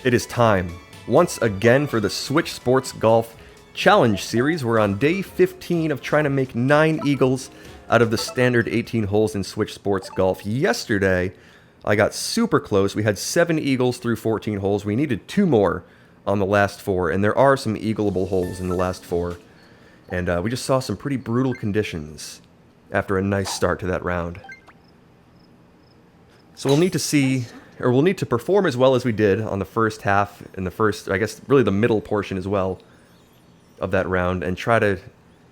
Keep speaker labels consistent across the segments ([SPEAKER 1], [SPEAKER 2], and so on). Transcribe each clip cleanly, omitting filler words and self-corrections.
[SPEAKER 1] It is time, once again, for the Switch Sports Golf Challenge Series. We're on day 15 of trying to make 9 eagles out of the standard 18 holes in Switch Sports Golf. Yesterday, I got super close. We had 7 eagles through 14 holes. We needed 2 more on the last 4, and there are some eagleable holes in the last 4. And we just saw some pretty brutal conditions after a nice start to that round. So we'll need to see, or we'll need to perform as well as we did on the first half, and the first, I guess, really the middle portion as well of that round, and try to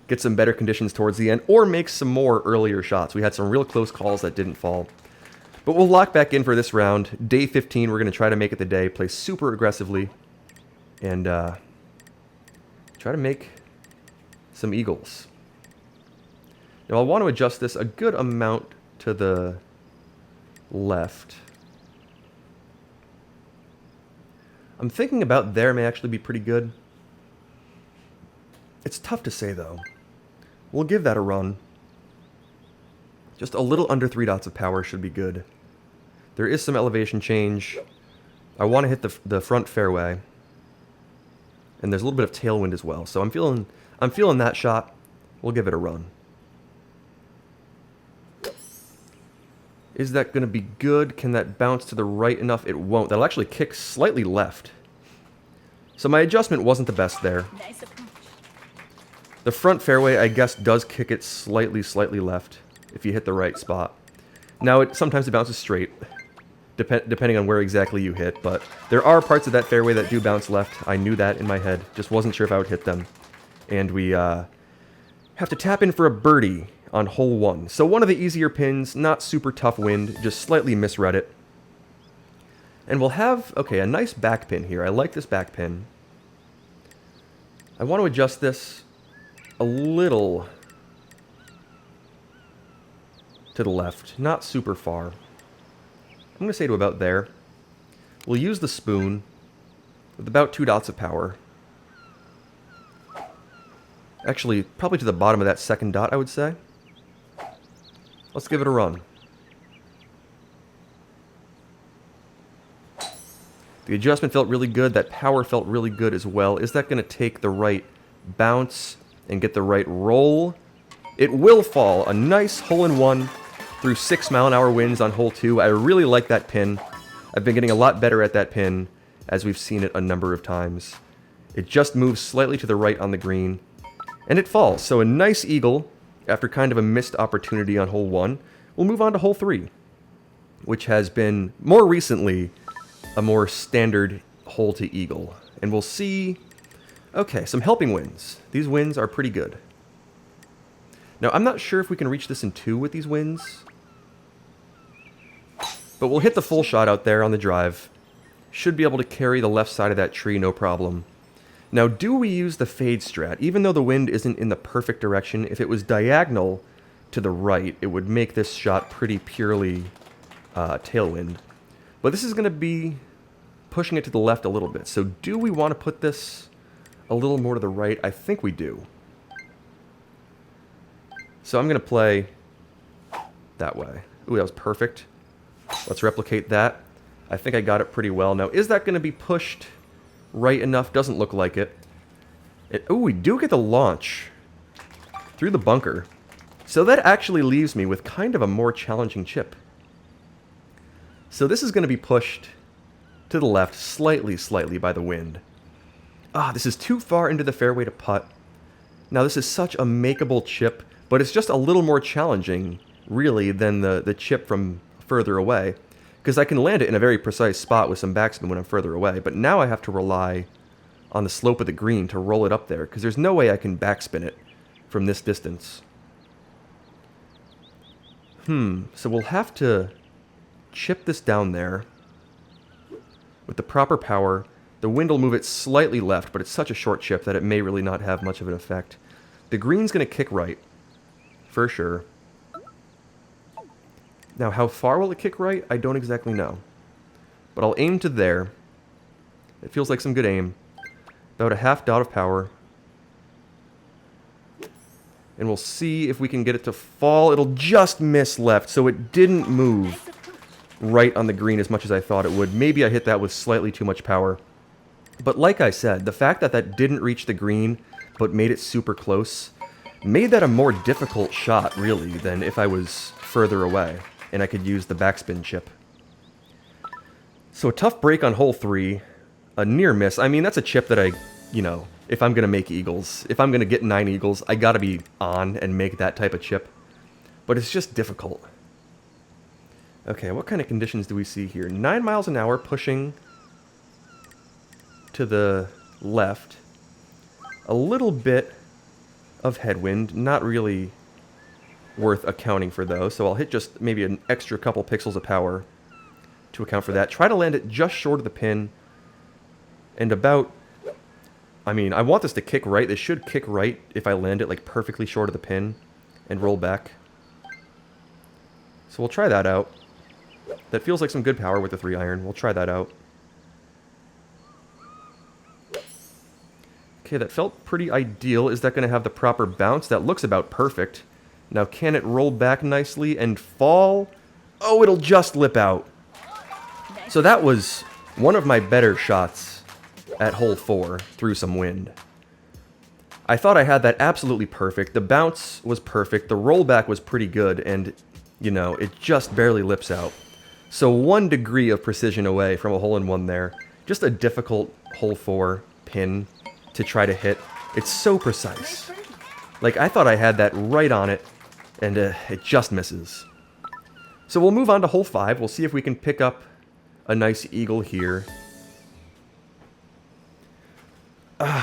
[SPEAKER 1] get some better conditions towards the end, or make some more earlier shots. We had some real close calls that didn't fall. But we'll lock back in for this round. Day 15, we're going to try to make it the day, play super aggressively, and try to make some eagles. Now I'll want to adjust this a good amount to the left. I'm thinking about there may actually be pretty good. It's tough to say though. We'll give that a run. Just a little under 3 dots of power should be good. There is some elevation change. I want to hit the front fairway. And there's a little bit of tailwind as well. So I'm feeling that shot. We'll give it a run. Is that going to be good? Can that bounce to the right enough? It won't. That'll actually kick slightly left. So my adjustment wasn't the best there. The front fairway, I guess, does kick it slightly left if you hit the right spot. Now, sometimes it bounces straight, depending on where exactly you hit, but there are parts of that fairway that do bounce left. I knew that in my head. Just wasn't sure if I would hit them. And we have to tap in for a birdie on hole 1. So one of the easier pins, not super tough wind, just slightly misread it. And we'll have, okay, a nice back pin here. I like this back pin. I want to adjust this a little to the left, not super far. I'm going to say to about there. We'll use the spoon with about 2 dots of power. Actually, probably to the bottom of that second dot, I would say. Let's give it a run. The adjustment felt really good. That power felt really good as well. Is that going to take the right bounce and get the right roll? It will fall. A nice hole-in-one through 6-mile-an-hour winds on hole 2. I really like that pin. I've been getting a lot better at that pin as we've seen it a number of times. It just moves slightly to the right on the green. And it falls. So a nice eagle after kind of a missed opportunity on hole 1. We'll move on to hole 3, which has been more recently a more standard hole to eagle. And we'll see, okay, some helping winds. These winds are pretty good. Now, I'm not sure if we can reach this in 2 with these winds, but we'll hit the full shot out there on the drive. Should be able to carry the left side of that tree, no problem. Now, do we use the fade strat? Even though the wind isn't in the perfect direction, if it was diagonal to the right, it would make this shot pretty purely tailwind. But this is going to be pushing it to the left a little bit. So do we want to put this a little more to the right? I think we do. So I'm going to play that way. Ooh, that was perfect. Let's replicate that. I think I got it pretty well. Now, is that going to be pushed right enough? Doesn't look like it. Ooh, we do get the launch through the bunker. So that actually leaves me with kind of a more challenging chip. So this is going to be pushed to the left slightly by the wind. Ah, this is too far into the fairway to putt. Now, this is such a makeable chip, but it's just a little more challenging, really, than the chip from further away. Because I can land it in a very precise spot with some backspin when I'm further away, but now I have to rely on the slope of the green to roll it up there, because there's no way I can backspin it from this distance. So we'll have to chip this down there with the proper power. The wind will move it slightly left, but it's such a short chip that it may really not have much of an effect. The green's going to kick right, for sure. Now, how far will it kick right? I don't exactly know. But I'll aim to there. It feels like some good aim. About a half dot of power. And we'll see if we can get it to fall. It'll just miss left, so it didn't move right on the green as much as I thought it would. Maybe I hit that with slightly too much power. But like I said, the fact that that didn't reach the green, but made it super close, made that a more difficult shot, really, than if I was further away, and I could use the backspin chip. So a tough break on hole 3, a near miss. I mean, that's a chip that I, you know, if I'm going to make eagles, if I'm going to get 9 eagles, I got to be on and make that type of chip. But it's just difficult. Okay, what kind of conditions do we see here? 9 miles an hour pushing to the left. A little bit of headwind, not really worth accounting for though, so I'll hit just maybe an extra couple pixels of power to account for that. Try to land it just short of the pin, and about, I mean, I want this to kick right. This should kick right if I land it like perfectly short of the pin and roll back. So we'll try that out. That feels like some good power with the 3-iron. We'll try that out. Okay, that felt pretty ideal. Is that going to have the proper bounce? That looks about perfect. Now, can it roll back nicely and fall? Oh, it'll just lip out. So that was one of my better shots at hole 4 through some wind. I thought I had that absolutely perfect. The bounce was perfect. The rollback was pretty good, and, you know, it just barely lips out. So 1 degree of precision away from a hole-in-one there. Just a difficult hole 4 pin to try to hit. It's so precise. Like, I thought I had that right on it, and it just misses. So we'll move on to hole 5. We'll see if we can pick up a nice eagle here.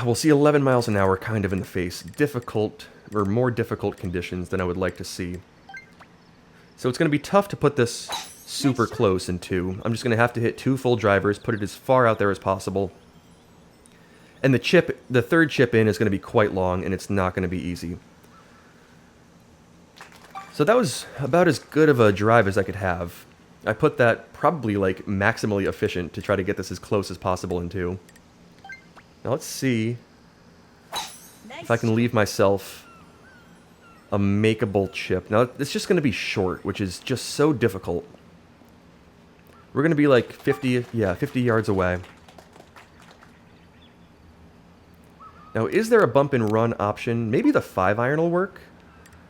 [SPEAKER 1] We'll see 11 miles an hour kind of in the face. Difficult, or more difficult conditions than I would like to see. So it's going to be tough to put this super close in 2. I'm just going to have to hit 2 full drivers, put it as far out there as possible. And the chip, the third chip in is going to be quite long, and it's not going to be easy. So that was about as good of a drive as I could have. I put that probably like maximally efficient to try to get this as close as possible in 2. Now let's see if I can leave myself a makeable chip. Now it's just going to be short, which is just so difficult. We're going to be like 50 yards away. Now, is there a bump and run option? Maybe the 5-iron will work.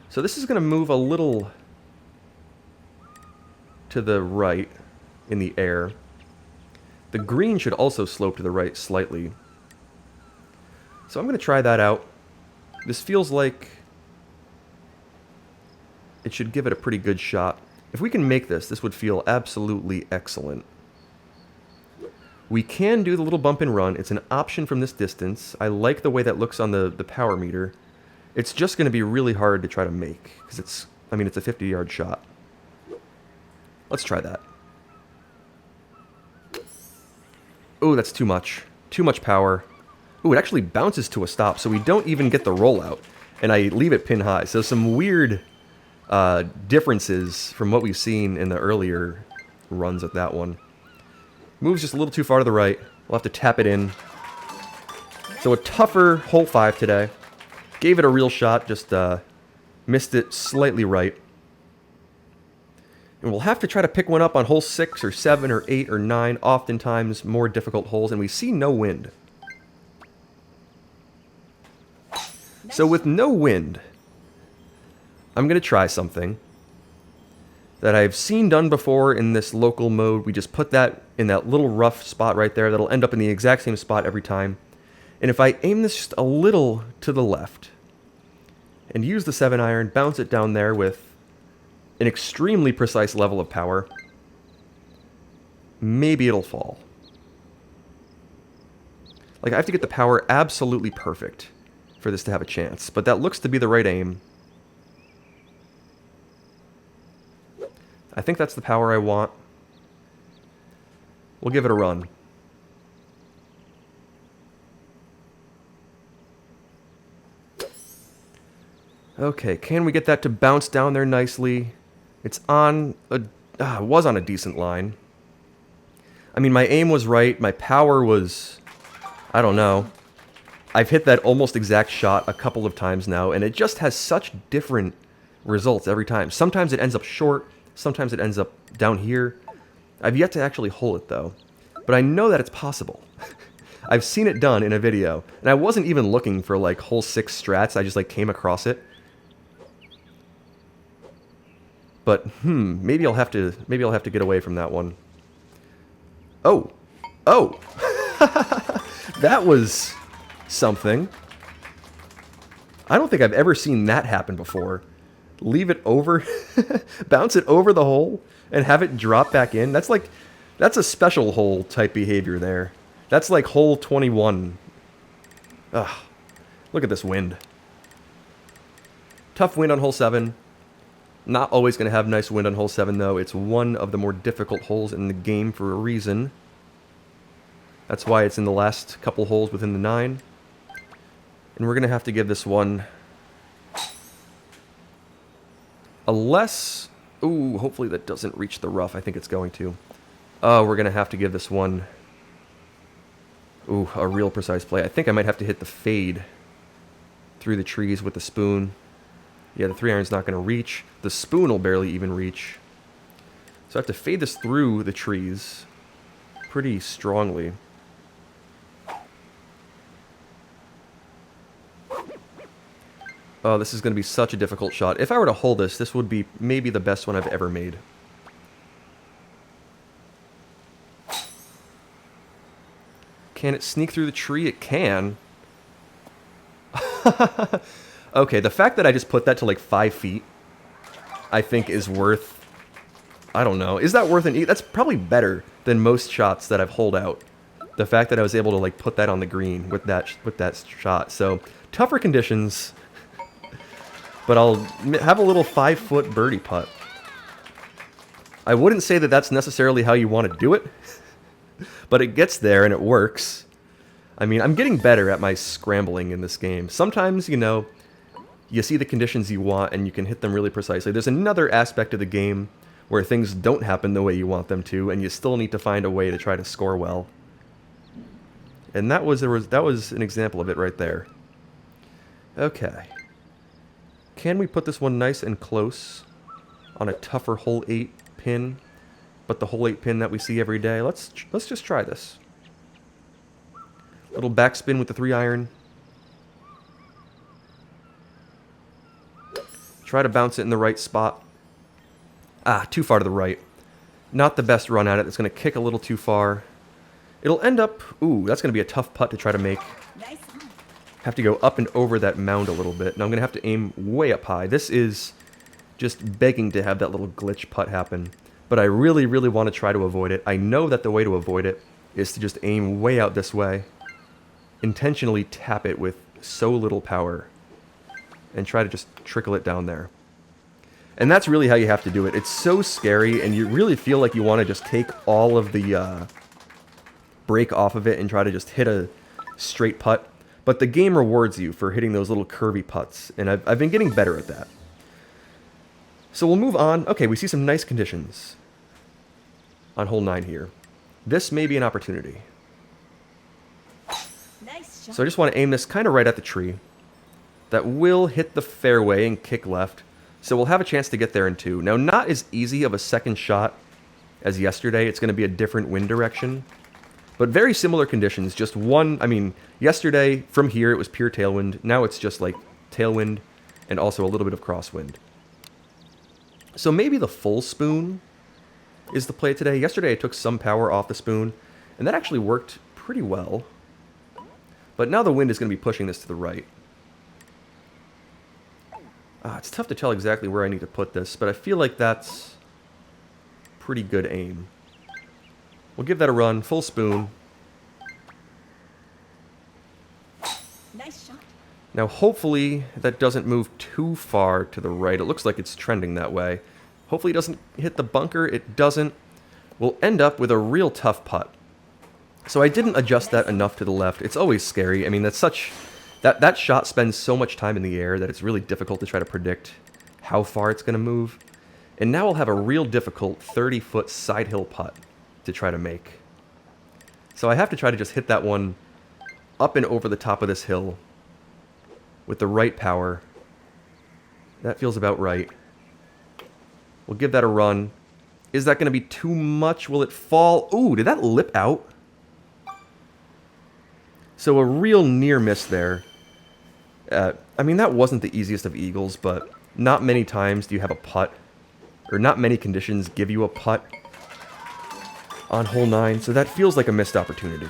[SPEAKER 1] So this is going to move a little to the right in the air. The green should also slope to the right slightly. So I'm going to try that out. This feels like it should give it a pretty good shot. If we can make this, this would feel absolutely excellent. We can do the little bump and run. It's an option from this distance. I like the way that looks on the power meter. It's just going to be really hard to try to make, because it's a 50-yard shot. Let's try that. Oh, that's too much. Too much power. Oh, it actually bounces to a stop, so we don't even get the rollout. And I leave it pin high. So some weird differences from what we've seen in the earlier runs at that one. Moves just a little too far to the right. We'll have to tap it in. So a tougher hole 5 today. Gave it a real shot, just missed it slightly right. And we'll have to try to pick one up on hole 6 or 7 or 8 or 9, oftentimes more difficult holes, and we see no wind. So with no wind, I'm going to try something that I've seen done before in this local mode. We just put that in that little rough spot right there. That'll end up in the exact same spot every time. And if I aim this just a little to the left and use the 7-iron, bounce it down there with an extremely precise level of power, maybe it'll fall. Like, I have to get the power absolutely perfect for this to have a chance. But that looks to be the right aim. I think that's the power I want. We'll give it a run. Okay, can we get that to bounce down there nicely? It's on a... it was on a decent line. I mean, my aim was right. My power was... I don't know. I've hit that almost exact shot a couple of times now, and it just has such different results every time. Sometimes it ends up short. Sometimes it ends up down here. I've yet to actually hole it, though. But I know that it's possible. I've seen it done in a video, and I wasn't even looking for, like, hole 6 strats. I just, like, came across it. But, maybe I'll have to get away from that one. Oh! Oh! That was something. I don't think I've ever seen that happen before. Leave it over, bounce it over the hole, and have it drop back in. That's like, that's a special hole type behavior there. That's like hole 21. Ugh. Look at this wind. Tough wind on hole 7. Not always going to have nice wind on hole 7, though. It's one of the more difficult holes in the game for a reason. That's why it's in the last couple holes within the 9. And we're going to have to give this one a less... Ooh, hopefully that doesn't reach the rough. I think it's going to. Oh, we're going to have to give this one... Ooh, a real precise play. I think I might have to hit the fade through the trees with the spoon. Yeah, the 3-iron's not going to reach. The spoon will barely even reach. So I have to fade this through the trees pretty strongly. Oh, this is going to be such a difficult shot. If I were to hold this, this would be maybe the best one I've ever made. Can it sneak through the tree? It can. Okay, the fact that I just put that to like 5 feet, I think is worth... I don't know. Is that worth an E? That's probably better than most shots that I've holed out. The fact that I was able to like put that on the green with that shot. So, tougher conditions... But I'll have a little 5-foot birdie putt. I wouldn't say that that's necessarily how you want to do it. But it gets there and it works. I mean, I'm getting better at my scrambling in this game. Sometimes, you know, you see the conditions you want and you can hit them really precisely. There's another aspect of the game where things don't happen the way you want them to, and you still need to find a way to try to score well. And that was an example of it right there. Okay. Can we put this one nice and close on a tougher hole 8 pin, but the hole 8 pin that we see every day? Let's just try this. Little backspin with the 3-iron. Try to bounce it in the right spot. Ah, too far to the right. Not the best run at it. It's going to kick a little too far. It'll end up... Ooh, that's going to be a tough putt to try to make. Have to go up and over that mound a little bit. And I'm going to have to aim way up high. This is just begging to have that little glitch putt happen. But I really, really want to try to avoid it. I know that the way to avoid it is to just aim way out this way. Intentionally tap it with so little power. And try to just trickle it down there. And that's really how you have to do it. It's so scary, and you really feel like you want to just take all of the break off of it and try to just hit a straight putt. But the game rewards you for hitting those little curvy putts, and I've been getting better at that. So we'll move on. Okay, we see some nice conditions on hole 9 here. This may be an opportunity. Nice shot. So I just want to aim this kind of right at the tree. That will hit the fairway and kick left. So we'll have a chance to get there in 2. Now, not as easy of a second shot as yesterday. It's going to be a different wind direction. But very similar conditions, just one, I mean, yesterday, from here, it was pure tailwind. Now it's just like tailwind and also a little bit of crosswind. So maybe the full spoon is the play today. Yesterday I took some power off the spoon, and that actually worked pretty well. But now the wind is going to be pushing this to the right. It's tough to tell exactly where I need to put this, but I feel like that's pretty good aim. We'll give that a run. Full spoon. Nice shot. Now, hopefully, that doesn't move too far to the right. It looks like it's trending that way. Hopefully, it doesn't hit the bunker. It doesn't. We'll end up with a real tough putt. So I didn't adjust that enough to the left. It's always scary. I mean, that's such... That shot spends so much time in the air that it's really difficult to try to predict how far it's going to move. And now we'll have a real difficult 30-foot side hill putt to try to make. So I have to try to just hit that one up and over the top of this hill with the right power. That feels about right. We'll give that a run. Is that going to be too much? Will it fall? Ooh, did that lip out? So a real near miss there. I mean, that wasn't the easiest of eagles, but not many times do you have a putt, or not many conditions give you a putt on hole 9, so that feels like a missed opportunity.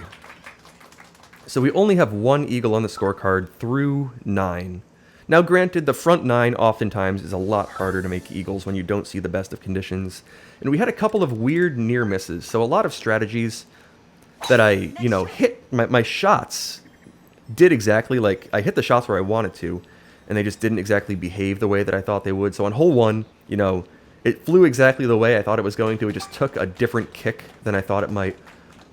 [SPEAKER 1] So we only have one eagle on the scorecard through 9. Now granted, the front 9 oftentimes is a lot harder to make eagles when you don't see the best of conditions. And we had a couple of weird near misses, so a lot of strategies that I, hit, my shots did exactly like, I hit the shots where I wanted to, and they just didn't exactly behave the way that I thought they would. So on hole 1, it flew exactly the way I thought it was going to. It just took a different kick than I thought it might.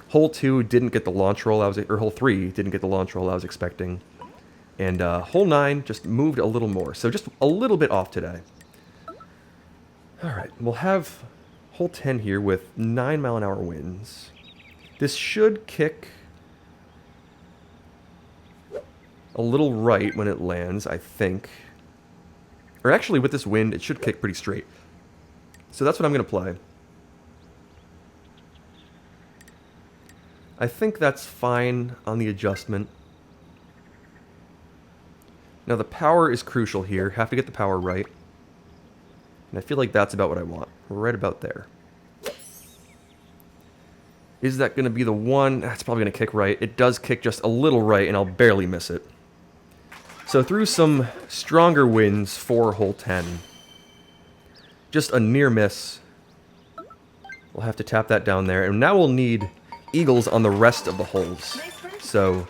[SPEAKER 1] Hole 2 didn't get the launch roll or hole 3 didn't get the launch roll I was expecting. And hole 9 just moved a little more. So just a little bit off today. Alright, we'll have hole 10 here with 9-mile-an-hour winds. This should kick a little right when it lands, I think. Or actually, with this wind, it should kick pretty straight. So that's what I'm going to play. I think that's fine on the adjustment. Now the power is crucial here. Have to get the power right. And I feel like that's about what I want. We're right about there. Is that going to be the one? That's probably going to kick right. It does kick just a little right, and I'll barely miss it. So through some stronger winds for hole 10. Just a near miss. We'll have to tap that down there. And now we'll need eagles on the rest of the holes. So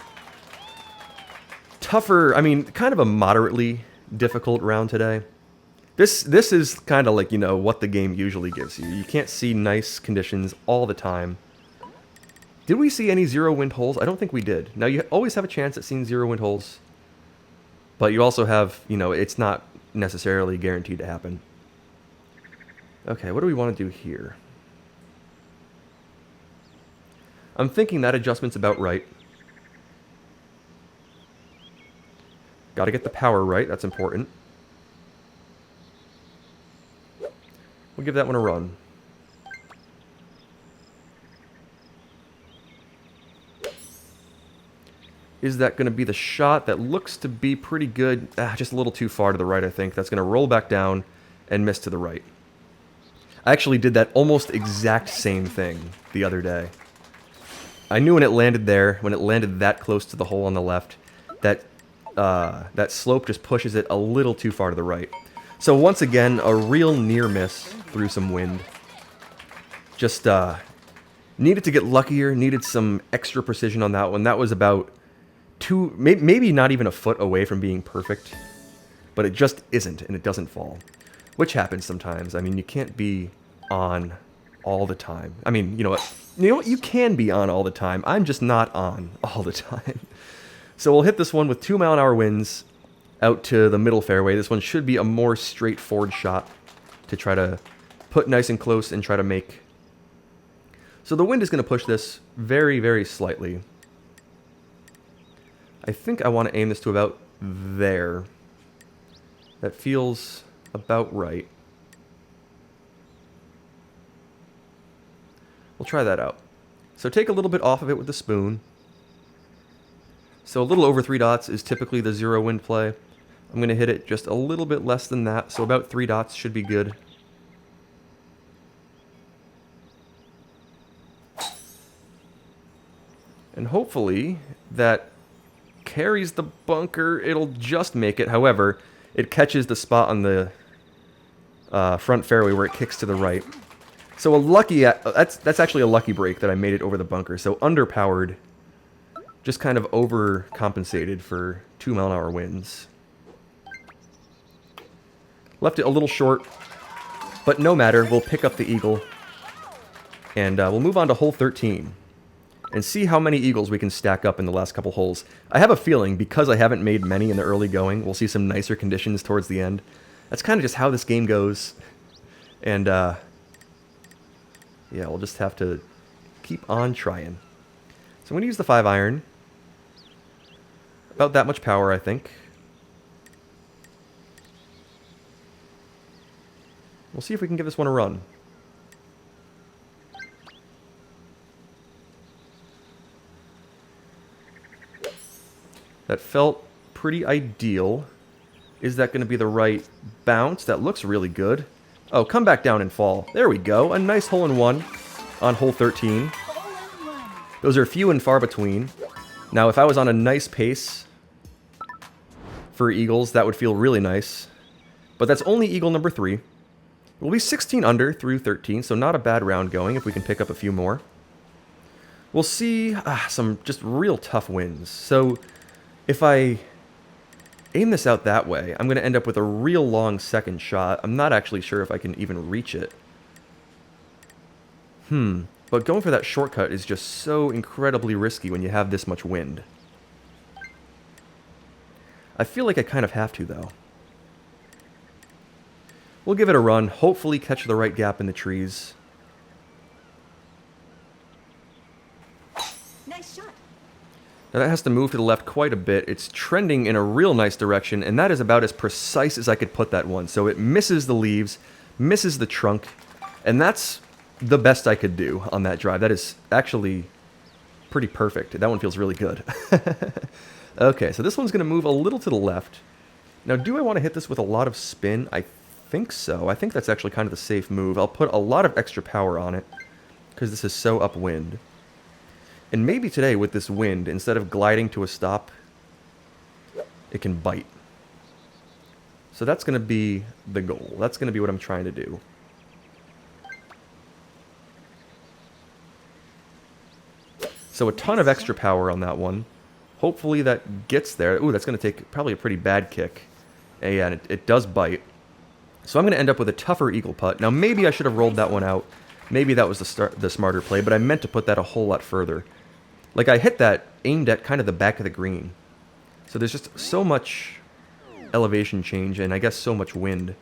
[SPEAKER 1] tougher, I mean, kind of a moderately difficult round today. This is kind of like, what the game usually gives you. You can't see nice conditions all the time. Did we see any zero wind holes? I don't think we did. Now, you always have a chance at seeing zero wind holes. But you also have, it's not necessarily guaranteed to happen. Okay, what do we want to do here? I'm thinking that adjustment's about right. Got to get the power right, that's important. We'll give that one a run. Is that going to be the shot? That looks to be pretty good. Just a little too far to the right, I think. That's going to roll back down and miss to the right. I actually did that almost exact same thing the other day. I knew when it landed there, when it landed that close to the hole on the left, that slope just pushes it a little too far to the right. So once again, a real near miss through some wind. Just needed to get luckier, needed some extra precision on that one. That was about maybe not even a foot away from being perfect, but it just isn't, and it doesn't fall, which happens sometimes. I mean, you can't be on all the time. I mean, you know what? You can be on all the time. I'm just not on all the time. So we'll hit this one with 2-mile-an-hour winds out to the middle fairway. This one should be a more straightforward shot to try to put nice and close and try to make. So the wind is going to push this very, very slightly. I think I want to aim this to about there. That feels about right. We'll try that out. So take a little bit off of it with the spoon. So a little over 3 dots is typically the zero wind play. I'm going to hit it just a little bit less than that, so about 3 dots should be good. And hopefully that carries the bunker. It'll just make it. However, it catches the spot on the front fairway where it kicks to the right. So that's actually a lucky break that I made it over the bunker. So underpowered, just kind of overcompensated for 2-mile-an-hour winds. Left it a little short, but no matter. We'll pick up the eagle, and we'll move on to hole 13 and see how many eagles we can stack up in the last couple holes. I have a feeling, because I haven't made many in the early going, we'll see some nicer conditions towards the end. That's kind of just how this game goes. And, yeah, we'll just have to keep on trying. So I'm going to use the 5-iron. About that much power, I think. We'll see if we can give this one a run. That felt pretty ideal. Is that going to be the right bounce? That looks really good. Oh, come back down and fall. There we go. A nice hole-in-one on hole 13. Those are few and far between. Now, if I was on a nice pace for eagles, that would feel really nice. But that's only eagle number 3. We'll be 16 under through 13, so not a bad round going if we can pick up a few more. We'll see some just real tough wins. So if I aim this out that way, I'm going to end up with a real long second shot. I'm not actually sure if I can even reach it. But going for that shortcut is just so incredibly risky when you have this much wind. I feel like I kind of have to, though. We'll give it a run, hopefully catch the right gap in the trees.
[SPEAKER 2] Nice shot.
[SPEAKER 1] Now that has to move to the left quite a bit. It's trending in a real nice direction, and that is about as precise as I could put that one. So it misses the leaves, misses the trunk, and that's the best I could do on that drive. That is actually pretty perfect. That one feels really good. Okay, so this one's going to move a little to the left. Now, do I want to hit this with a lot of spin? I think so. I think that's actually kind of the safe move. I'll put a lot of extra power on it because this is so upwind. And maybe today with this wind, instead of gliding to a stop, it can bite. So that's going to be the goal. That's going to be what I'm trying to do. So a ton of extra power on that one. Hopefully that gets there. Ooh, that's going to take probably a pretty bad kick. And it does bite. So I'm going to end up with a tougher eagle putt. Now maybe I should have rolled that one out. Maybe that was the smarter play, but I meant to put that a whole lot further. Like I hit that aimed at kind of the back of the green. So there's just so much elevation change and I guess so much wind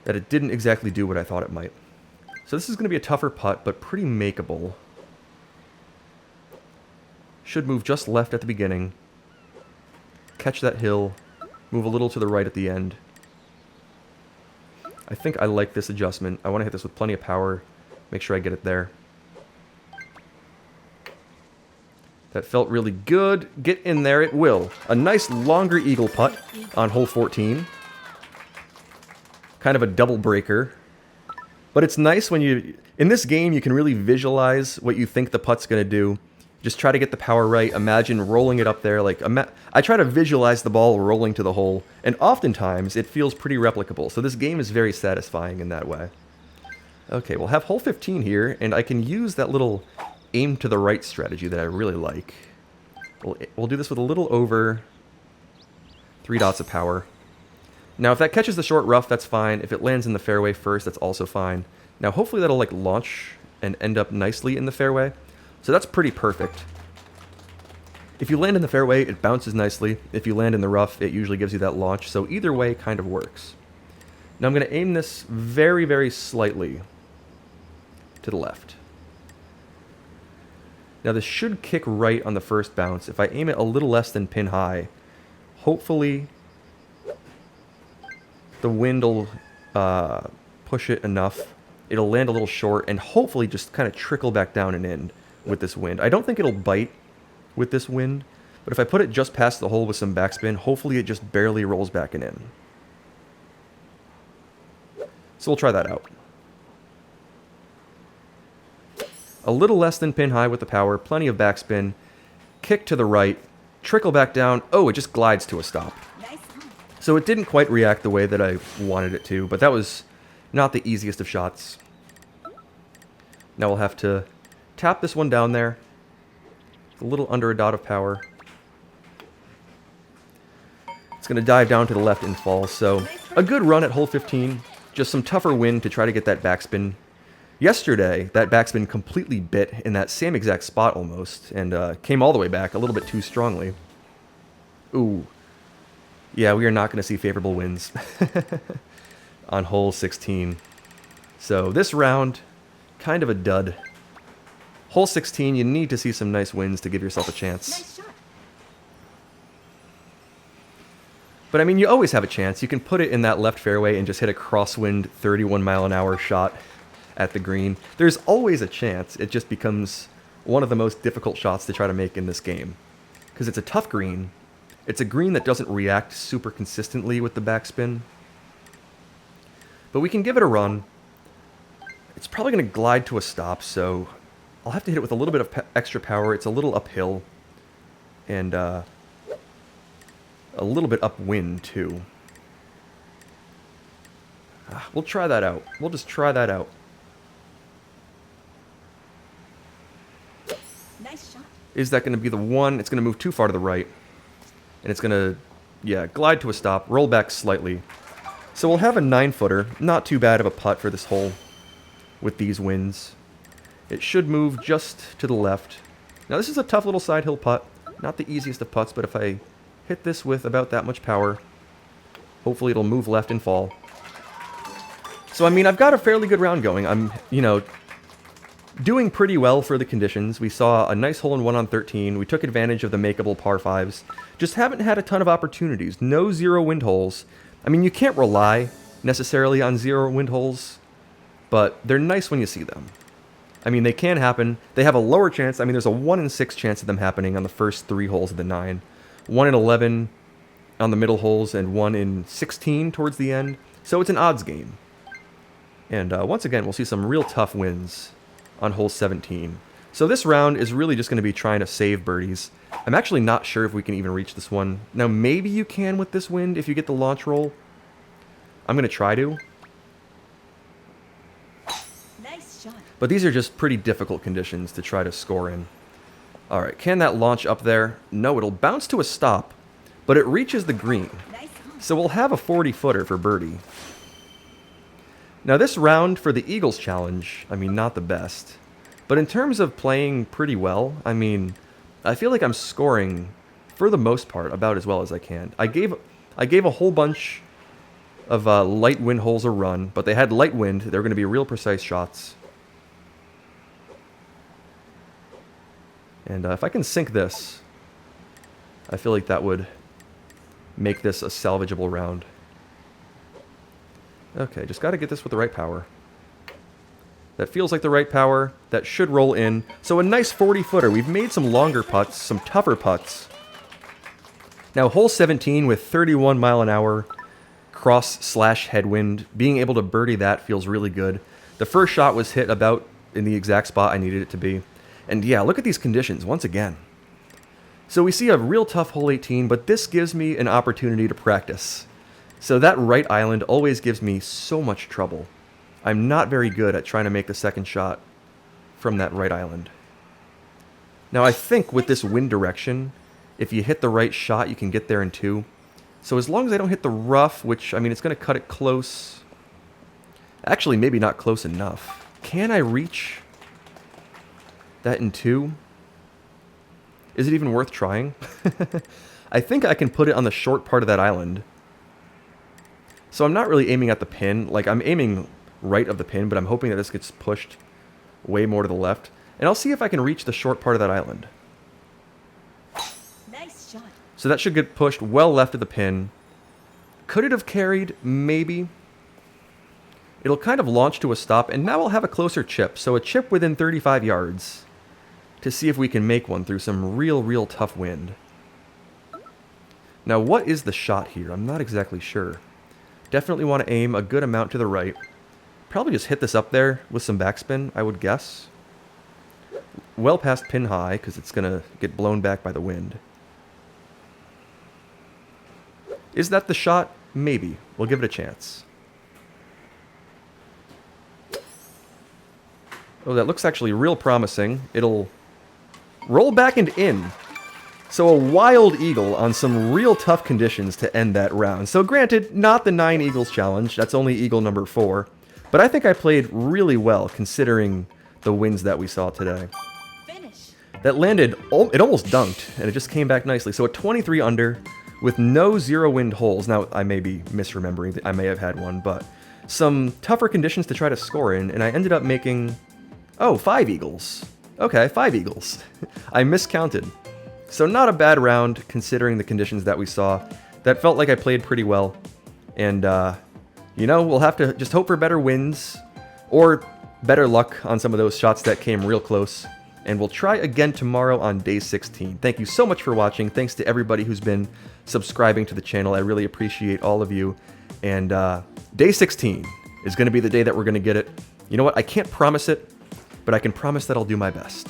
[SPEAKER 1] that it didn't exactly do what I thought it might. So this is going to be a tougher putt, but pretty makeable. Should move just left at the beginning. Catch that hill. Move a little to the right at the end. I think I like this adjustment. I want to hit this with plenty of power. Make sure I get it there. That felt really good. Get in there, it will. A nice longer eagle putt on hole 14. Kind of a double breaker. But it's nice when you... In this game, you can really visualize what you think the putt's going to do. Just try to get the power right. Imagine rolling it up there. Like I try to visualize the ball rolling to the hole. And oftentimes, it feels pretty replicable. So this game is very satisfying in that way. Okay, we'll have hole 15 here. And I can use that little aim to the right strategy that I really like. We'll do this with a little over 3 dots of power. Now, if that catches the short rough, that's fine. If it lands in the fairway first, that's also fine. Now, hopefully that'll like launch and end up nicely in the fairway. So that's pretty perfect. If you land in the fairway, it bounces nicely. If you land in the rough, it usually gives you that launch. So either way kind of works. Now I'm going to aim this very, very slightly to the left. Now this should kick right on the first bounce. If I aim it a little less than pin high, hopefully the wind will push it enough. It'll land a little short and hopefully just kind of trickle back down and in with this wind. I don't think it'll bite with this wind, but if I put it just past the hole with some backspin, hopefully it just barely rolls back and in. So we'll try that out. A little less than pin high with the power, plenty of backspin, kick to the right, trickle back down. Oh, it just glides to a stop. So it didn't quite react the way that I wanted it to, but that was not the easiest of shots. Now we'll have to tap this one down there. A little under a dot of power. It's going to dive down to the left and fall. So a good run at hole 15. Just some tougher wind to try to get that backspin. Yesterday, that backspin completely bit in that same exact spot almost. And came all the way back a little bit too strongly. Ooh. Yeah, we are not going to see favorable winds on hole 16. So this round, kind of a dud. Hole 16, you need to see some nice winds to give yourself a chance.
[SPEAKER 2] Nice shot.
[SPEAKER 1] But I mean, you always have a chance. You can put it in that left fairway and just hit a crosswind 31-mile-an-hour shot at the green. There's always a chance. It just becomes one of the most difficult shots to try to make in this game. because it's a tough green. It's a green that doesn't react super consistently with the backspin. But we can give it a run. It's probably going to glide to a stop, so I'll have to hit it with a little bit of extra power. It's a little uphill. And a little bit upwind, too. We'll try that out. We'll just try that out.
[SPEAKER 2] Nice shot.
[SPEAKER 1] Is that going to be the one? It's going to move too far to the right. And it's going to, yeah, glide to a stop, roll back slightly. So we'll have a 9-footer. Not too bad of a putt for this hole with these winds. It should move just to the left. Now this is a tough little side hill putt. Not the easiest of putts, but if I hit this with about that much power, hopefully it'll move left and fall. So, I mean, I've got a fairly good round going. I'm, you know, doing pretty well for the conditions. We saw a nice hole-in-one on 13. We took advantage of the makeable par 5s. Just haven't had a ton of opportunities. No zero wind holes. I mean, you can't rely necessarily on zero wind holes, but they're nice when you see them. I mean, they can happen. They have a lower chance. I mean, there's a 1 in 6 chance of them happening on the first 3 holes of the 9. 1 in 11 on the middle holes, and 1 in 16 towards the end. So it's an odds game. And once again, we'll see some real tough wins on hole 17. So this round is really just going to be trying to save birdies. I'm actually not sure if we can even reach this one. Now, maybe you can with this wind if you get the launch roll. I'm going to try to.
[SPEAKER 2] Nice shot.
[SPEAKER 1] But these are just pretty difficult conditions to try to score in. All right, can that launch up there? No, it'll bounce to a stop, but it reaches the green.
[SPEAKER 2] Nice.
[SPEAKER 1] So we'll have a 40-footer for birdie. Now this round for the Eagles Challenge, I mean, not the best. But in terms of playing pretty well, I mean, I feel like I'm scoring, for the most part, about as well as I can. I gave a whole bunch of light wind holes a run, but they had light wind. They were going to be real precise shots. And if I can sink this, I feel like that would make this a salvageable round. Okay, just got to get this with the right power. That feels like the right power. That should roll in. So a nice 40-footer. We've made some longer putts, some tougher putts. Now, hole 17 with 31 mile an hour cross/headwind. Being able to birdie that feels really good. The first shot was hit about in the exact spot I needed it to be. And yeah, look at these conditions once again. So we see a real tough hole 18, but this gives me an opportunity to practice. So that right island always gives me so much trouble. I'm not very good at trying to make the second shot from that right island. Now I think with this wind direction, if you hit the right shot, you can get there in 2. So as long as I don't hit the rough, which, I mean, it's going to cut it close. Actually, maybe not close enough. Can I reach that in 2? Is it even worth trying? I think I can put it on the short part of that island. So I'm not really aiming at the pin. Like, I'm aiming right of the pin, but I'm hoping that this gets pushed way more to the left. And I'll see if I can reach the short part of that island.
[SPEAKER 2] Nice shot.
[SPEAKER 1] So that should get pushed well left of the pin. Could it have carried? Maybe. It'll kind of launch to a stop, and now I'll have a closer chip. So a chip within 35 yards to see if we can make one through some real tough wind. Now, what is the shot here? I'm not exactly sure. Definitely want to aim a good amount to the right. Probably just hit this up there with some backspin, I would guess. Well past pin high, because it's going to get blown back by the wind. Is that the shot? Maybe. We'll give it a chance. Oh, that looks actually real promising. It'll roll back and in. So a wild eagle on some real tough conditions to end that round. So granted, not the 9 Eagles Challenge. That's only eagle number 4. But I think I played really well considering the winds that we saw today.
[SPEAKER 2] Finish.
[SPEAKER 1] That landed, it almost dunked, and it just came back nicely. So a 23 under with no zero wind holes. Now, I may be misremembering. I may have had one, but some tougher conditions to try to score in, and I ended up making, 5 eagles. Okay, 5 eagles. I miscounted. So not a bad round considering the conditions that we saw. That felt like I played pretty well. And, you know, we'll have to just hope for better wins or better luck on some of those shots that came real close. And we'll try again tomorrow on day 16. Thank you so much for watching. Thanks to everybody who's been subscribing to the channel. I really appreciate all of you. And day 16 is going to be the day that we're going to get it. You know what? I can't promise it, but I can promise that I'll do my best.